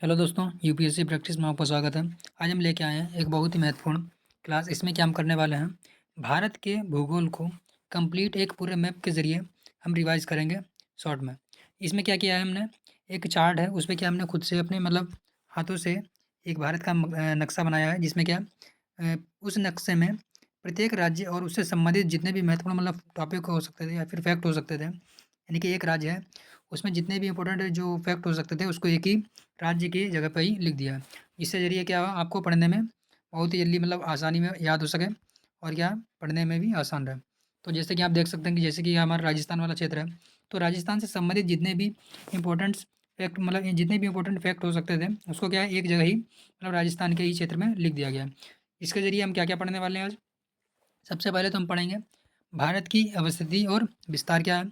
Hello दोस्तों, UPSC practice में आपका स्वागत है। आज हम लेके आए हैं एक बहुत ही महत्वपूर्ण क्लास। इसमें क्या हम करने वाले हैं, भारत के भूगोल को कंप्लीट एक पूरे मैप के ज़रिए हम रिवाइज़ करेंगे शॉर्ट में। इसमें क्या किया है हमने, एक चार्ट है उस पे क्या हमने खुद से अपने हाथों से एक भारत का नक्शा बनाया है, जिसमें क्या उस नक्शे में प्रत्येक राज्य और उससे संबंधित जितने भी महत्वपूर्ण टॉपिक हो सकते थे या फिर फैक्ट हो सकते थे, यानी कि एक राज्य है उसमें जितने भी इंपॉर्टेंट जो फैक्ट हो सकते थे उसको एक ही राज्य की जगह पे ही लिख दिया है। इससे ज़रिए क्या हुआ, आपको पढ़ने में बहुत ही जल्दी आसानी में याद हो सके और क्या पढ़ने में भी आसान रहे। तो जैसे कि आप देख सकते हैं कि जैसे कि ये हमारा राजस्थान वाला क्षेत्र है, तो राजस्थान से संबंधित जितने भी इम्पोर्टेंट्स फैक्ट ये जितने भी इम्पोर्टेंट फैक्ट हो सकते थे उसको क्या है एक जगह ही राजस्थान के ही क्षेत्र में लिख दिया गया है। इसके ज़रिए हम क्या-क्या पढ़ने वाले हैं आज? सबसे पहले तो हम पढ़ेंगे भारत की अवस्थिति और विस्तार क्या है,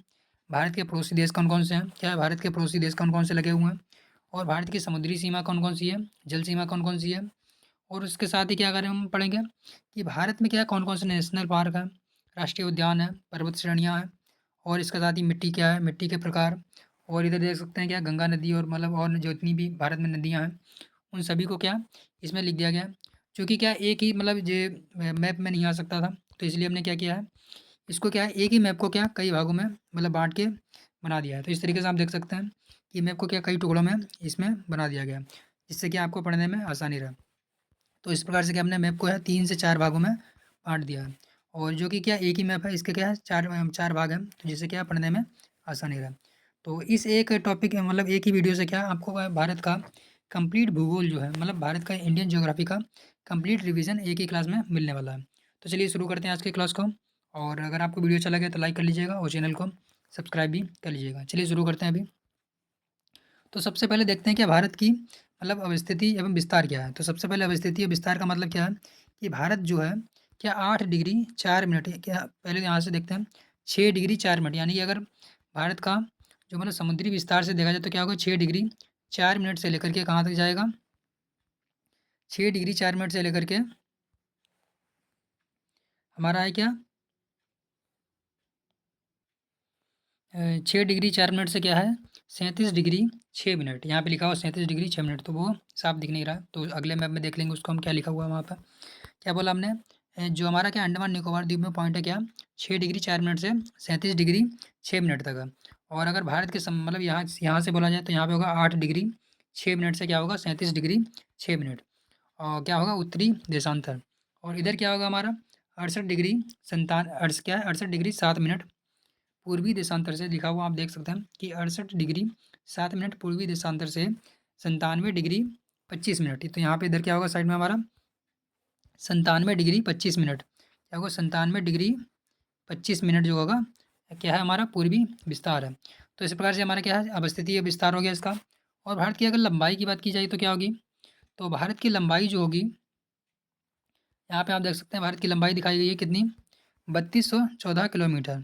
भारत के पड़ोसी देश कौन-कौन से हैं, क्या है भारत के पड़ोसी देश कौन-कौन से लगे हुए हैं और भारत की समुद्री सीमा कौन-कौन सी है, जल सीमा कौन-कौन सी है। और उसके साथ ही क्या करें हम पढ़ेंगे कि भारत में क्या कौन-कौन से नेशनल पार्क हैं, राष्ट्रीय उद्यान है, पर्वत श्रेणियाँ हैं और इसके साथ ही मिट्टी क्या है, मिट्टी के प्रकार। और इधर देख सकते हैं क्या गंगा नदी और और जो इतनी भी भारत में नदियाँ हैं, उन सभी को क्या इसमें लिख दिया गया है। चूँकि क्या एक ही ये मैप में नहीं आ सकता था, तो इसलिए हमने क्या किया है, इसको क्या है एक ही मैप को क्या कई भागों में बाँट के बना दिया है। तो इस तरीके से आप देख सकते हैं कि मैप को क्या कई टुकड़ों में इसमें बना दिया गया है, जिससे कि आपको पढ़ने में आसानी रहे। तो इस प्रकार से क्या हमने मैप को है 3 से 4 भागों में बाँट दिया है और जो कि क्या एक ही मैप है, इसके क्या है 4 भाग हैं, तो जिससे क्या पढ़ने में आसानी रहे। तो इस एक टॉपिक एक ही वीडियो से क्या आपको भारत का कंप्लीट भूगोल जो है भारत का इंडियन ज्योग्राफी का कंप्लीट रिवीजन एक ही क्लास में मिलने वाला है। तो चलिए शुरू करते हैं आज की क्लास को। और अगर आपको वीडियो अच्छा लगे तो लाइक कर लीजिएगा और चैनल को सब्सक्राइब भी कर लीजिएगा। चलिए शुरू करते हैं अभी। तो सबसे पहले देखते हैं कि भारत की अवस्थिति एवं विस्तार क्या है। तो सबसे पहले अवस्थिति और विस्तार का मतलब क्या है कि भारत जो है क्या 8 डिग्री 4 मिनट है क्या, पहले यहाँ से देखते हैं 6 डिग्री 4 मिनट, यानी कि अगर भारत का जो समुद्री विस्तार से देखा जाए तो क्या होगा 6 डिग्री 4 मिनट से लेकर के कहाँ तक जाएगा, 6 डिग्री 4 मिनट से लेकर के हमारा है क्या 6 डिग्री 4 मिनट से क्या है 37 डिग्री 6 मिनट, यहाँ पे लिखा हुआ 37 डिग्री 6 मिनट, तो वो साफ दिख नहीं रहा। तो अगले मैप में देख लेंगे उसको हम क्या लिखा हुआ है वहाँ पर। क्या बोला हमने, जो हमारा क्या अंडमान निकोबार द्वीप में पॉइंट है क्या 6 डिग्री 4 मिनट से 37 डिग्री 6 मिनट तक है। और अगर भारत के यहाँ यहाँ से बोला जाए तो यहाँ पे होगा 8 डिग्री 6 मिनट से क्या होगा 37 डिग्री 6 मिनट। और क्या होगा उत्तरी देशांतर। और इधर क्या होगा हमारा 68 डिग्री संतान अड़स क्या है 68 डिग्री 7 मिनट पूर्वी देशांतर से लिखा हुआ आप देख सकते हैं कि 68 डिग्री 7 मिनट पूर्वी देशांतर से 97 डिग्री 25 मिनट। तो यहाँ पे इधर क्या होगा साइड में हमारा 97 डिग्री 25 मिनट, क्या होगा 97 डिग्री 25 मिनट जो होगा क्या है हमारा पूर्वी विस्तार है। तो इस प्रकार से हमारा क्या है अवस्थिति या विस्तार हो गया इसका। और भारत की अगर लंबाई की बात की जाए तो क्या होगी, तो भारत की लंबाई जो होगी यहाँ पे आप देख सकते हैं भारत की लंबाई दिखाई गई है कितनी 3214 किलोमीटर।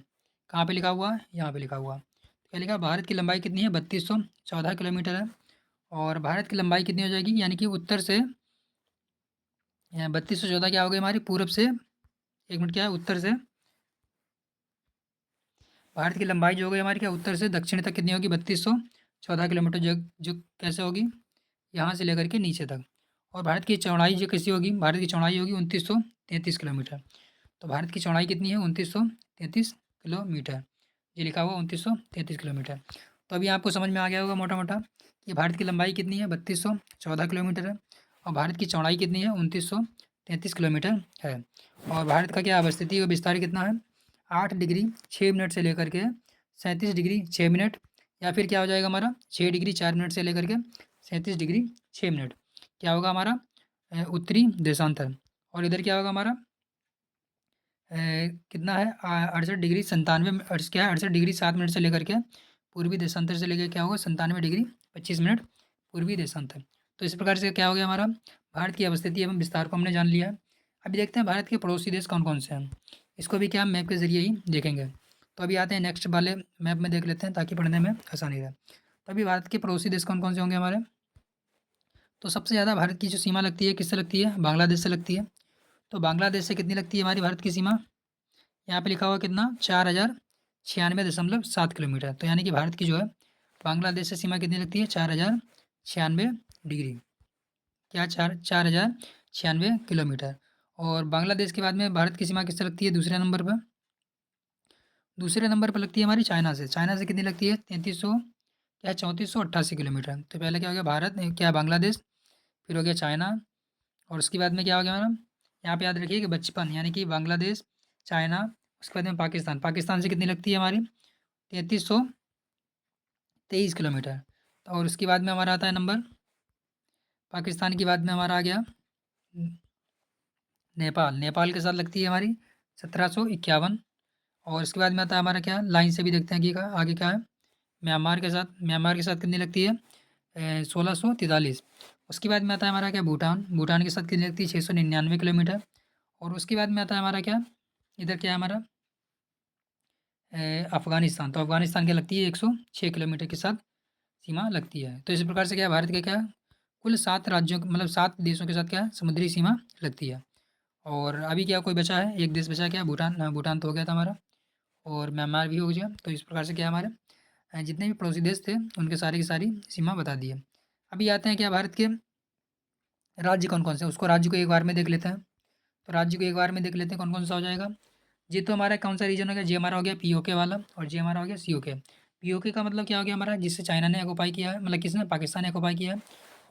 कहाँ पे लिखा हुआ है, यहाँ पे लिखा हुआ है। क्या लिखा है? भारत की लंबाई कितनी है 3214 किलोमीटर है। और भारत की लंबाई कितनी हो जाएगी, यानी कि उत्तर से 3214 क्या हो गई हमारी पूरब से, एक मिनट क्या है उत्तर से, भारत की लंबाई जो हो गई हमारी क्या उत्तर से दक्षिण तक कितनी होगी 3214 किलोमीटर, जो जो कैसे होगी यहाँ से लेकर के नीचे तक। और भारत की चौड़ाई जो कैसी होगी, भारत की चौड़ाई होगी 2933 किलोमीटर। तो भारत की चौड़ाई कितनी है 2933 किलोमीटर, ये लिखा हुआ 2933 किलोमीटर। तो अभी आपको समझ में आ गया होगा मोटा मोटा कि भारत की लंबाई कितनी है 3214 किलोमीटर है और भारत की चौड़ाई कितनी है 2933 किलोमीटर है। और भारत का क्या अवस्थिति और विस्तार कितना है 8 डिग्री 6 मिनट से लेकर के 37 डिग्री 6 मिनट, या फिर क्या हो जाएगा हमारा 6 डिग्री 4 मिनट से लेकर के 37 डिग्री 6 मिनट, क्या होगा हमारा उत्तरी देशांतर। और इधर क्या होगा हमारा अ, कितना है 68 डिग्री 97 क्या है 68 डिग्री 7 मिनट से लेकर के पूर्वी देशांतर से लेकर क्या होगा 97 डिग्री 25 मिनट पूर्वी देशांतर। तो इस प्रकार से क्या हो गया हमारा भारत की अवस्थिति एवं विस्तार को हमने जान लिया है। अभी देखते हैं भारत के पड़ोसी देश कौन कौन से हैं, इसको भी क्या हम मैप के जरिए ही देखेंगे। तो अभी आते हैं नेक्स्ट वाले मैप में देख लेते हैं ताकि पढ़ने में आसानी रहे। तो अभी भारत के पड़ोसी देश कौन कौन से होंगे हमारे, तो सबसे ज़्यादा भारत की जो सीमा लगती है किससे लगती है बांग्लादेश से लगती है। तो बांग्लादेश से कितनी लगती है हमारी भारत की सीमा, यहाँ पे लिखा हुआ कितना 4096.7 किलोमीटर। तो यानी कि भारत की जो है बांग्लादेश से सीमा कितनी लगती है 4096 डिग्री, क्या 4096 किलोमीटर। और बांग्लादेश के बाद में भारत की सीमा किससे लगती है दूसरे नंबर पर? दूसरे नंबर पर लगती है हमारी चाइना से कितनी लगती है? 3300, क्या 3488 किलोमीटर। तो पहले क्या हो गया भारत, क्या बांग्लादेश, फिर हो गया चाइना, और उसके बाद में क्या हो गया हमारा, यहाँ पे याद रखिए कि बचपन, यानी कि बांग्लादेश, चाइना, उसके बाद में पाकिस्तान। पाकिस्तान से कितनी लगती है हमारी? 3323 किलोमीटर। तो और उसके बाद में हमारा आता है नंबर, पाकिस्तान के बाद में हमारा आ गया नेपाल। नेपाल के साथ लगती है हमारी 1751। और इसके बाद में आता है हमारा क्या, लाइन से भी देखते हैं कि आगे क्या है, म्यांमार के साथ कितनी लगती है? 1643। उसके बाद में आता है हमारा क्या, भूटान। भूटान के साथ कितनी लगती है? 699 किलोमीटर। और उसके बाद में आता है हमारा क्या, इधर क्या है हमारा, अफ़गानिस्तान। तो अफ़गानिस्तान की लगती है 106 किलोमीटर के साथ सीमा लगती है। तो इसी प्रकार से क्या है, भारत के क्या कुल 7 राज्यों मतलब 7 देशों के साथ क्या है, समुद्री सीमा लगती है। और अभी क्या कोई बचा है, एक देश बचा है, क्या भूटान। भूटान तो हो गया था हमारा, और म्यांमार भी हो गया। तो इस प्रकार से क्या हमारे जितने भी पड़ोसी देश थे उनके सारे की सारी सीमा बता दी है। अभी आते हैं क्या, भारत के राज्य कौन कौन से हैं, उसको राज्य को एक बार में देख लेते हैं। तो राज्य को एक बार में देख लेते हैं कौन कौन सा हो जाएगा। जी, तो हमारा कौन सा रीजन हो गया, जी हमारा हो गया पीओके वाला, और जी हमारा हो गया सीओके। पीओके का मतलब क्या हो गया हमारा, जिससे चाइना ने ऑक्युपाई किया है, मतलब किसने, पाकिस्तान ने ऑक्युपाई किया है।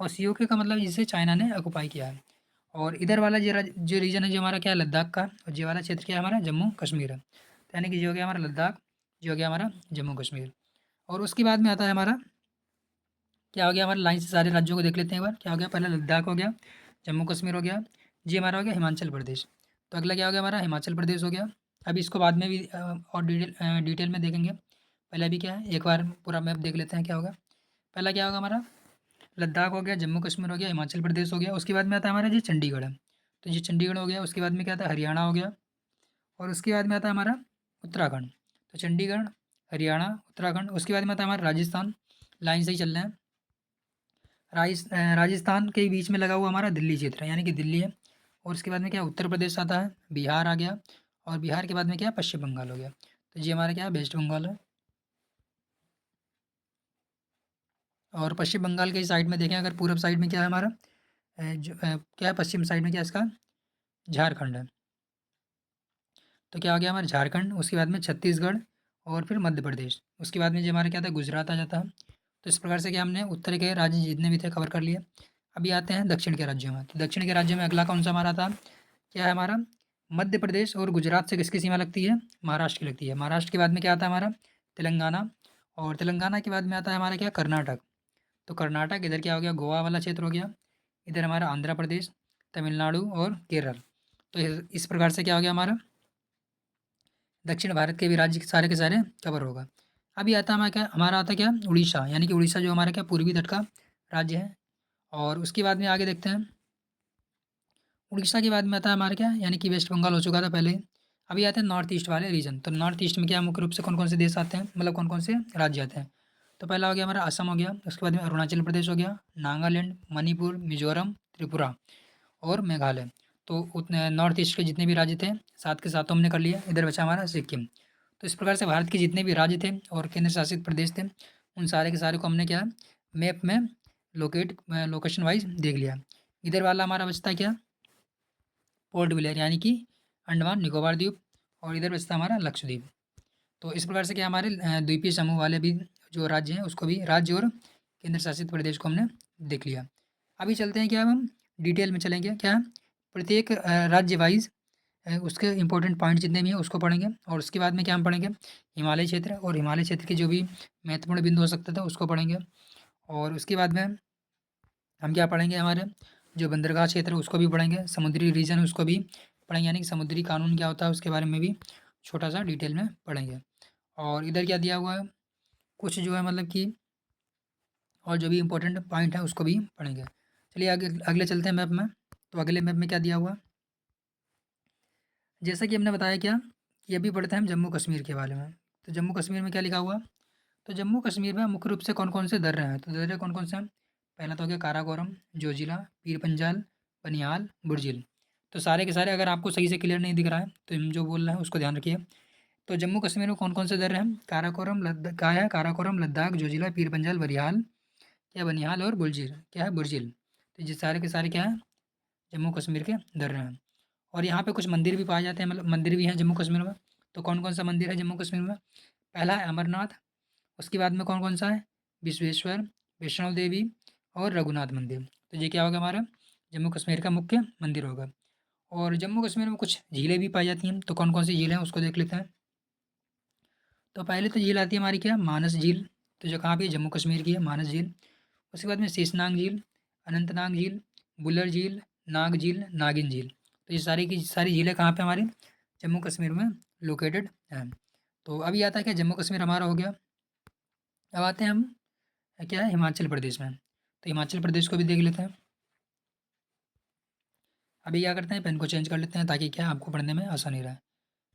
और सीओके का मतलब जिससे चाइना ने ऑक्युपाई किया है। और इधर वाला जो रीजन है जो हमारा क्या है, लद्दाख का। और ये वाला क्षेत्र क्या है हमारा, जम्मू कश्मीर है। तो यानी कि जो हो गया हमारा लद्दाख, जो हो गया हमारा जम्मू कश्मीर। और उसके बाद में आता है हमारा क्या हो गया, हमारे लाइन से सारे राज्यों को देख लेते हैं एक बार। क्या हो गया, पहले लद्दाख हो गया, जम्मू कश्मीर हो गया, जी हमारा हो गया हिमाचल प्रदेश। तो अगला क्या हो गया हमारा, हिमाचल प्रदेश हो गया। अभी इसको बाद में भी और डिटेल में देखेंगे। पहले अभी क्या है, एक बार पूरा मैप देख लेते हैं क्या होगा। पहला क्या होगा हमारा, लद्दाख हो गया, जम्मू कश्मीर हो गया, हिमाचल प्रदेश हो गया। उसके बाद में आता है हमारा जी चंडीगढ़ है। तो ये चंडीगढ़ हो गया। उसके बाद में क्या आता है, हरियाणा हो गया। और उसके बाद में आता है हमारा उत्तराखंड। तो चंडीगढ़, हरियाणा, उत्तराखंड। उसके बाद में आता है हमारा राजस्थान। लाइन से ही चल रहे हैं। राजस्थान के बीच में लगा हुआ हमारा दिल्ली क्षेत्र है, यानी कि दिल्ली है। और उसके बाद में क्या, उत्तर प्रदेश आता है, बिहार आ गया। और बिहार के बाद में क्या, पश्चिम बंगाल हो गया। तो ये हमारा क्या है, वेस्ट बंगाल है। और पश्चिम बंगाल के साइड में देखें अगर, पूरब साइड में क्या है हमारा, क्या है, पश्चिम साइड में क्या है इसका, झारखंड है। तो क्या हो गया हमारा झारखंड। उसके बाद में छत्तीसगढ़, और फिर मध्य प्रदेश। उसके बाद में जो हमारा क्या था, गुजरात आ जाता है। तो इस प्रकार से क्या हमने उत्तर के राज्य जितने भी थे कवर कर लिए। अभी आते हैं दक्षिण के राज्यों में। तो दक्षिण के राज्यों में अगला कौन सा हमारा था, क्या है हमारा, मध्य प्रदेश और गुजरात से किसकी सीमा लगती है, महाराष्ट्र की लगती है। महाराष्ट्र के बाद में क्या आता है हमारा, तेलंगाना। और तेलंगाना के बाद में आता है हमारा क्या, कर्नाटक। तो कर्नाटक इधर क्या हो गया, गोवा वाला क्षेत्र हो गया। इधर हमारा आंध्र प्रदेश, तमिलनाडु और केरल। तो इस प्रकार से क्या हो गया हमारा, दक्षिण भारत के भी राज्य के सारे कवर होगा। अभी आता है हमारा आता है क्या, उड़ीसा, यानी कि उड़ीसा जो हमारा क्या पूर्वी तट का राज्य है। और उसके बाद में आगे देखते हैं, उड़ीसा के बाद में आता है हमारा क्या, यानी कि वेस्ट बंगाल हो चुका था पहले। अभी आते हैं नॉर्थ ईस्ट वाले रीजन। तो नॉर्थ ईस्ट में क्या मुख्य रूप से कौन कौन से देश आते हैं, मतलब कौन कौन से राज्य आते हैं। तो पहला हो गया हमारा असम हो गया। उसके बाद में अरुणाचल प्रदेश हो गया, नागालैंड, मणिपुर, मिजोरम, त्रिपुरा और मेघालय। तो उतने नॉर्थ ईस्ट के जितने भी राज्य थे, सात के सातों हमने कर लिया। इधर बचा हमारा सिक्किम। तो इस प्रकार से भारत के जितने भी राज्य थे और केंद्र शासित प्रदेश थे, उन सारे के सारे को हमने क्या मैप में लोकेशन वाइज देख लिया। इधर वाला हमारा बचता है क्या, पोर्ट ब्लेयर, यानी कि अंडमान निकोबार द्वीप। और इधर बचता हमारा लक्षद्वीप। तो इस प्रकार से क्या हमारे द्वीपीय समूह वाले भी जो राज्य हैं उसको भी, राज्य और केंद्र शासित प्रदेश को हमने देख लिया। अभी चलते हैं क्या, अब हम डिटेल में चलेंगे क्या, प्रत्येक राज्य वाइज उसके इंपॉर्टेंट पॉइंट जितने भी हैं उसको पढ़ेंगे। और उसके बाद में क्या हम पढ़ेंगे, हिमालय क्षेत्र, और हिमालय क्षेत्र के जो भी महत्वपूर्ण बिंदु हो सकता था उसको पढ़ेंगे। और उसके बाद में हम क्या पढ़ेंगे, हमारे जो बंदरगाह क्षेत्र है उसको भी पढ़ेंगे, समुद्री रीजन है उसको भी पढ़ेंगे, यानी कि समुद्री कानून क्या होता है उसके बारे में भी छोटा सा डिटेल में पढ़ेंगे। और इधर क्या दिया हुआ है, कुछ जो है मतलब कि और जो भी इंपॉर्टेंट पॉइंट है उसको भी पढ़ेंगे। चलिए आगे अगले चलते हैं मैप में। तो अगले मैप में क्या दिया हुआ, जैसा कि हमने बताया क्या, कि अभी पढ़ते हैं हम जम्मू कश्मीर के बारे में। तो जम्मू कश्मीर में क्या लिखा हुआ, तो जम्मू कश्मीर में मुख्य रूप से कौन कौन से दर्रे हैं। तो दर्रे कौन कौन से हैं, पहला तो हो गया काराकोरम, जोजिला, पीर पंजाल, बनिहाल, बुर्जिल। तो सारे के सारे अगर आपको सही से क्लियर नहीं दिख रहा है तो हम जो बोल रहे हैं उसको ध्यान रखिए। तो जम्मू कश्मीर में कौन कौन से दर्रे हैं, काराकोरम लद्दाख, क्या है, काराकोरम, लद्दाख, जोजिला, पीर पंजाल, बनिहाल, क्या बनिहाल और बुर्जिल क्या है बुर्जिल। तो ये सारे के सारे क्या है जम्मू कश्मीर के दर्रे हैं। और यहाँ पे कुछ मंदिर भी पाए जाते हैं, मतलब मंदिर भी हैं जम्मू कश्मीर में। तो कौन कौन सा मंदिर है जम्मू कश्मीर में? पहला है अमरनाथ। उसके बाद में कौन कौन सा है? विश्वेश्वर, वैष्णो देवी और रघुनाथ मंदिर। तो ये क्या होगा हमारा जम्मू कश्मीर का मुख्य मंदिर होगा। और जम्मू कश्मीर में कुछ झीलें भी पाई जाती हैं, तो कौन कौन सी झीलें हैं उसको देख लेते हैं। तो पहले तो झील आती है हमारी क्या मानस झील। तो जो कहाँ पे है? जम्मू कश्मीर की है मानस झील। उसके बाद में शेषनाग झील, अनंतनाग झील, बुलर झील, नाग झील, नागिन झील। तो ये सारी की सारी झीलें कहाँ पे हमारी जम्मू कश्मीर में लोकेटेड हैं। तो अभी आता है क्या जम्मू कश्मीर हमारा हो गया। अब आते हैं हम क्या है हिमाचल प्रदेश में। तो हिमाचल प्रदेश को भी देख लेते हैं। अभी क्या करते हैं पेन को चेंज कर लेते हैं ताकि क्या आपको पढ़ने में आसानी रहे।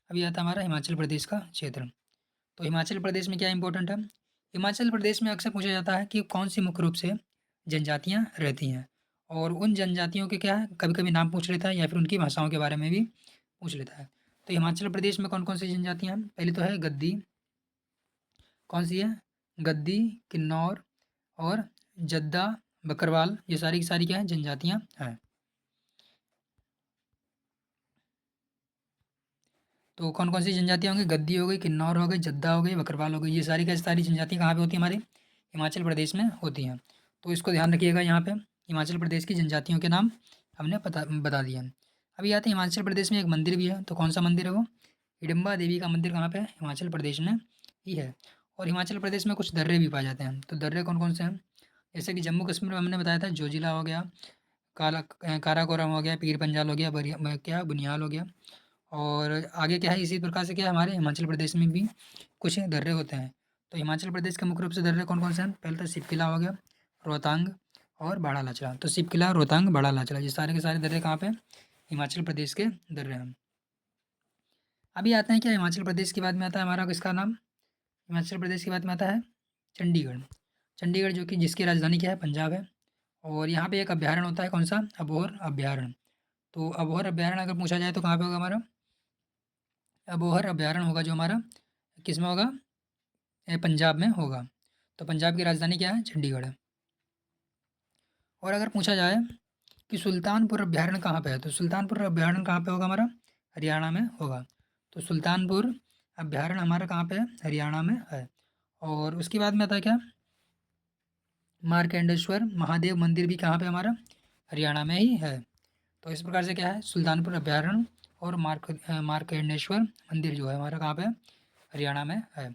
अभी आता है हमारा हिमाचल प्रदेश का क्षेत्र। तो हिमाचल प्रदेश में क्या इंपॉर्टेंट है? हिमाचल प्रदेश में अक्सर पूछा जाता है कि कौन सी मुख्य रूप से जनजातियाँ रहती हैं। और उन जनजातियों के क्या है कभी कभी नाम पूछ लेता है या फिर उनकी भाषाओं के बारे में भी पूछ लेता है। तो हिमाचल प्रदेश में कौन कौन सी जनजातियाँ हैं? पहले तो है गद्दी। कौन सी है? गद्दी, किन्नौर और जद्दा, बकरवाल। ये सारी की सारी क्या है जनजातियाँ हैं। तो कौन कौन सी जनजातियाँ होंगी? गद्दी हो गई, किन्नौर हो गई, जद्दा हो गई, बकरवाल हो गई। ये सारी की सारी जनजातियाँ कहाँ पे होती हैं हमारे हिमाचल प्रदेश में होती हैं। तो इसको ध्यान रखिएगा यहाँ पे हिमाचल प्रदेश की जनजातियों के नाम हमने बता दिए हैं। अभी आते हैं हिमाचल प्रदेश में एक मंदिर भी है। तो कौन सा मंदिर है वो? हिडिम्बा देवी का मंदिर कहाँ पे है? हिमाचल प्रदेश में ही है। और हिमाचल प्रदेश में कुछ दर्रे भी पाए जाते हैं। तो दर्रे कौन कौन से हैं? जैसे कि जम्मू कश्मीर में हमने बताया था जोजिला हो गया, काराकोरम हो गया, पीर पंजाल हो गया, क्या बुनियाल हो गया। और आगे क्या है इसी प्रकार से क्या है हमारे हिमाचल प्रदेश में भी कुछ दर्रे होते हैं। तो हिमाचल प्रदेश के मुख्य रूप से दर्रे कौन कौन से हैं? पहले तो शिव किला हो गया, रोहतांग और बाड़ा लाचड़ा। तो शिव किला, रोहतांग, बाड़ा लाचड़ा ये सारे के सारे दर्रे कहाँ पे हैं? हिमाचल प्रदेश के दर्रे हैं। अभी आते हैं क्या हिमाचल प्रदेश के बाद में आता है हमारा किसका नाम? हिमाचल प्रदेश के बाद में आता है चंडीगढ़। चंडीगढ़ जो कि जिसकी राजधानी क्या है? पंजाब है। और यहाँ पे एक अभ्यारण्य होता है कौन सा? अबोहर अभ्यारण्य। तो अबोहर अभ्यारण्य अगर पूछा जाए तो कहाँ पे होगा हमारा? अबोहर अभ्यारण्य होगा जो हमारा किस में होगा? पंजाब में होगा। तो पंजाब की राजधानी क्या है? चंडीगढ़ है। और अगर पूछा जाए कि सुल्तानपुर अभ्यारण्य कहाँ पे है? तो सुल्तानपुर अभ्यारण्य कहाँ पे होगा हमारा? हरियाणा में होगा। तो सुल्तानपुर अभ्यारण्य हमारा कहाँ पे है? हरियाणा में है। और उसके बाद में आता है क्या? मार्कंडेश्वर महादेव मंदिर भी कहाँ पे हमारा? हरियाणा में ही है। तो इस प्रकार से क्या है सुल्तानपुर अभ्यारण्य और मार्कंडेश्वर मंदिर जो है हमारा कहाँ पे है? हरियाणा में है।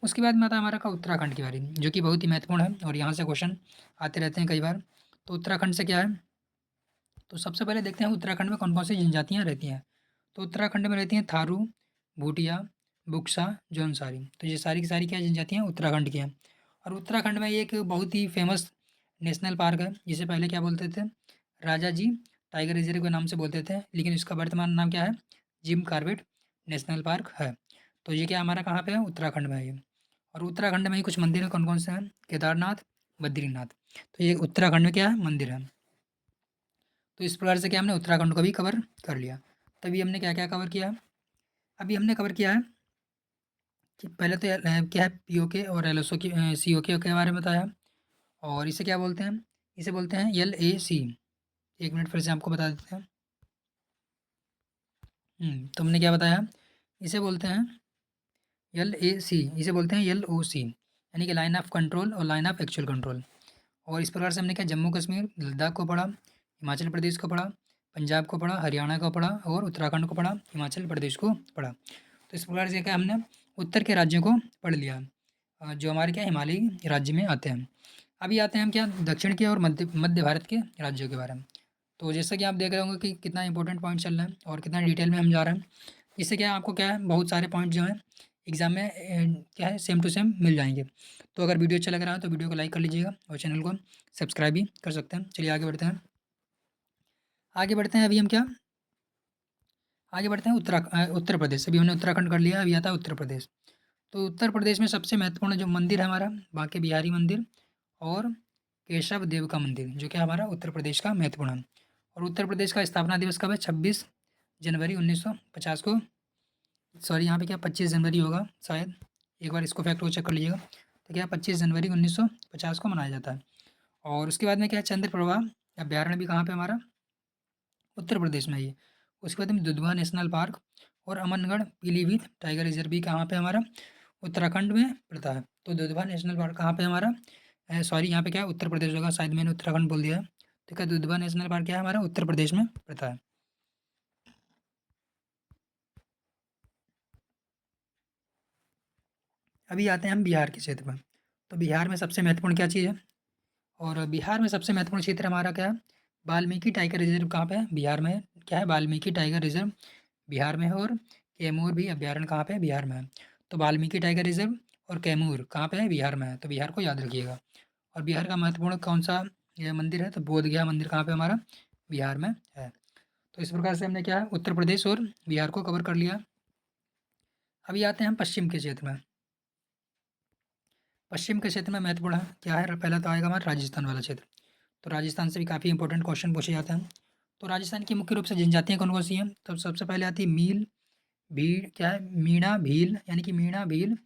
उसके बाद में आता है हमारा का उत्तराखंड के बारे में जो कि बहुत ही महत्वपूर्ण है और यहाँ से क्वेश्चन आते रहते हैं कई बार। तो उत्तराखंड से क्या है? तो सबसे पहले देखते हैं उत्तराखंड में कौन कौन सी जनजातियाँ रहती हैं। तो उत्तराखंड में रहती हैं थारू, भूटिया, बुक्सा, जौनसारी। तो ये सारी की सारी क्या जनजातियाँ उत्तराखंड की हैं। और उत्तराखंड में एक बहुत ही फेमस नेशनल पार्क है जिसे पहले क्या बोलते थे? राजा जी टाइगर रिजर्व के नाम से बोलते थे, लेकिन इसका वर्तमान नाम क्या है? जिम कॉर्बेट नेशनल पार्क है। तो ये क्या हमारा कहाँ पे है? उत्तराखंड में है ये। और उत्तराखंड में ही कुछ मंदिर हैं कौन कौन से हैं? केदारनाथ, बद्रीनाथ। तो ये उत्तराखंड में क्या है? मंदिर है। तो इस प्रकार से क्या हमने उत्तराखंड को भी कवर कर लिया। तभी हमने क्या क्या कवर किया? अभी हमने कवर किया है कि पहले तो क्या है पीओके और एलओसी की सीओके के बारे में बताया। और इसे क्या बोलते हैं? इसे बोलते हैं LAC। एक मिनट फिर से आपको बता देते हैं। तो हमने क्या बताया? इसे बोलते हैं LAC। इसे बोलते हैं LOC यानी कि लाइन ऑफ कंट्रोल और लाइन ऑफ एक्चुअल कंट्रोल। और इस प्रकार से हमने क्या जम्मू कश्मीर, लद्दाख को पढ़ा, हिमाचल प्रदेश को पढ़ा, पंजाब को पढ़ा, हरियाणा को पढ़ा और उत्तराखंड को पढ़ा, हिमाचल प्रदेश को पढ़ा। तो इस प्रकार से क्या हमने उत्तर के राज्यों को पढ़ लिया जो हमारे क्या हिमालयी राज्य में आते हैं। अभी आते हैं हम क्या दक्षिण के और मध्य मध्य भारत के राज्यों के बारे में। तो जैसा कि आप देख रहे होंगे कि कितना इंपॉर्टेंट पॉइंट चल रहा है और कितना डिटेल में हम जा रहे हैं। इससे क्या है आपको क्या है बहुत सारे पॉइंट जो हैं एग्जाम में क्या है सेम टू सेम मिल जाएंगे। तो अगर वीडियो अच्छा लग रहा है तो वीडियो को लाइक कर लीजिएगा और चैनल को सब्सक्राइब भी कर सकते हैं। चलिए आगे बढ़ते हैं। आगे बढ़ते हैं अभी हम क्या आगे बढ़ते हैं उत्तर प्रदेश। अभी हमने उत्तराखंड कर लिया, अभी आता है उत्तर प्रदेश। तो उत्तर प्रदेश में सबसे महत्वपूर्ण जो मंदिर है हमारा बांके बिहारी मंदिर और केशव देव का मंदिर जो कि हमारा उत्तर प्रदेश का महत्वपूर्ण है। और उत्तर प्रदेश का स्थापना दिवस कब है? 26 जनवरी 1950 को। सॉरी यहाँ पे क्या 25 जनवरी होगा शायद, एक बार इसको फैक्ट को चेक कर लीजिएगा। तो क्या 25 जनवरी 1950 को मनाया जाता है। और उसके बाद में क्या है, चंद्रप्रभा अभ्यारण्य भी कहाँ पे हमारा, उत्तर प्रदेश में ही है। उसके बाद में दुधवा नेशनल पार्क और अमनगढ़ पीलीभीत टाइगर रिजर्व भी कहाँ पे हमारा, उत्तराखंड में पड़ता है। तो दुधवा नेशनल पार्क कहाँ पे हमारा, सॉरी यहाँ पे क्या है, उत्तर प्रदेश होगा, शायद मैंने उत्तराखंड बोल दिया है। तो क्या दुधवा नेशनल पार्क क्या है हमारा, उत्तर प्रदेश में पड़ता है। अभी आते हैं हम बिहार के क्षेत्र में। तो बिहार में सबसे महत्वपूर्ण क्या चीज़ है, और बिहार में सबसे महत्वपूर्ण क्षेत्र हमारा क्या है, वाल्मीकि टाइगर रिजर्व कहाँ पे है, बिहार में है। क्या है, वाल्मीकि टाइगर रिजर्व बिहार में है। और कैमूर भी अभ्यारण्य कहाँ पे है, बिहार में है। तो वाल्मीकि टाइगर रिजर्व और कैमूर कहाँ पे है, बिहार में है। तो बिहार को याद रखिएगा। और बिहार का महत्वपूर्ण कौन सा ये मंदिर है, तो बोध गया मंदिर कहाँ पे हमारा, बिहार में है। तो इस प्रकार से हमने क्या है, उत्तर प्रदेश और बिहार को कवर कर लिया। अभी आते हैं हम पश्चिम के क्षेत्र में। पश्चिम के क्षेत्र में महत्वपूर्ण है क्या है, पहला तो आएगा हमारा राजस्थान वाला क्षेत्र। तो राजस्थान से भी काफ़ी इंपॉर्टेंट क्वेश्चन पूछे जाते हैं। तो राजस्थान की मुख्य रूप से जनजातियाँ कौन कौन सी हैं, तो सबसे पहले आती है मील, भीड़ क्या है, मीणा भील, यानी कि मीणा भील,